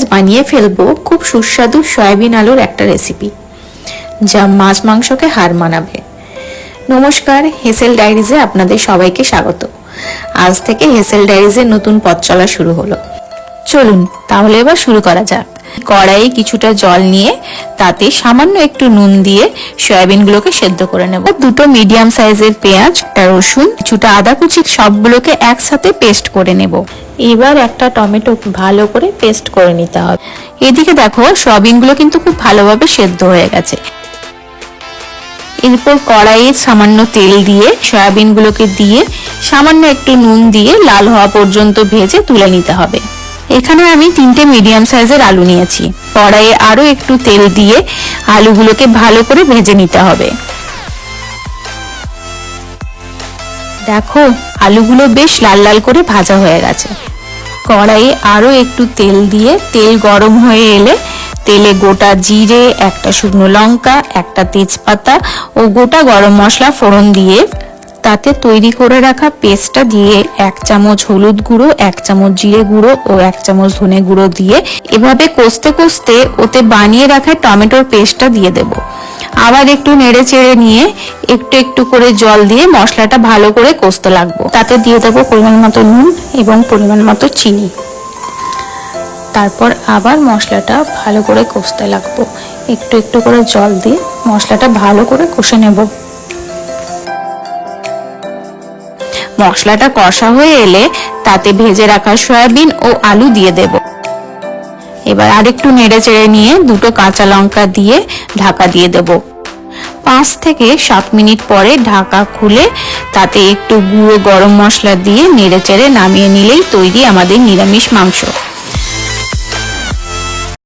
আজ বানিয়ে ফেলবো খুব সুস্বাদু সয়াবিন আলুর একটা রেসিপি, যা মাছ মাংসকে হার মানাবে। নমস্কার, হেসেল ডায়েরিজে আপনাদের সবাইকে স্বাগত। আজ থেকে হেসেল ডায়েরিজের নতুন পথ চলা শুরু হলো। চলুন তাহলে এবার শুরু করা যাক। কড়াইয়ে কিছুটা জল নিয়ে তাতে সামান্য একটু নুন দিয়ে সয়াবিনগুলোকে সেদ্ধ করে নেব। দুটো মিডিয়াম সাইজের পেঁয়াজ, একটা রসুন, কিছুটা আদা কুচি, সবগুলোকে একসাথে পেস্ট করে নেব। এবার একটা টমেটো ভালো করে পেস্ট করে নিতে হবে। এদিকে দেখো, সয়াবিনগুলো কিন্তু খুব ভালোভাবে সেদ্ধ হয়ে গেছে। এরপর কড়াইয়ে সামান্য তেল দিয়ে সয়াবিনগুলোকে দিয়ে সামান্য একটু নুন দিয়ে লাল হওয়া পর্যন্ত ভেজে তুলে নিতে হবে। এখানে আমি 3টে মিডিয়াম সাইজের আলু নিয়েছি। কড়াইয়ে আরো একটু তেল দিয়ে আলুগুলোকে ভালো করে ভেজে নিতে হবে। দেখো, আলুগুলো বেশ লাল লাল করে ভাজা হয়ে গেছে। কড়াইয়ে আরো একটু তেল দিয়ে তেল গরম হয়ে এলে তেলে গোটা জিরে, একটা শুকনো লঙ্কা, একটা তেজপাতা ও গোটা গরম মশলা ফোড়ন দিয়ে তাতে তৈরি করে রাখা পেস্টটা দিয়ে 1 চামচ হলুদ গুঁড়ো, 1 চামচ জিরে গুঁড়ো ও 1 চামচ ধনে গুঁড়ো দিয়ে এভাবে কষতে কষতে ওতে বানিয়ে রাখা টমেটোর পেস্টটা দিয়ে দেব। আবার একটু নেড়ে চেড়ে নিয়ে একটু একটু করে জল দিয়ে মশলাটা ভালো করে কষতে লাগবো। তাতে দিয়ে দেবো পরিমাণ মতো নুন এবং পরিমাণ মতো চিনি। তারপর আবার মশলাটা ভালো করে কষতে লাগবো। একটু একটু করে জল দিয়ে মশলাটা ভালো করে কষে নেব। মশলাটা কষা হয়ে এলে তাতে ভেজে রাখা সয়াবিন ও আলু দিয়ে দেব। এবার আরেকটু নেড়ে চেড়ে নিয়ে দুটো কাঁচা লঙ্কা দিয়ে ঢাকা দিয়ে দেব। 5 থেকে 7 মিনিট পরে ঢাকা খুলে তাতে একটু গুঁড়ো গরম মশলা দিয়ে নেড়ে চেড়ে নামিয়ে নিলেই তৈরি আমাদের নিরামিষ মাংস।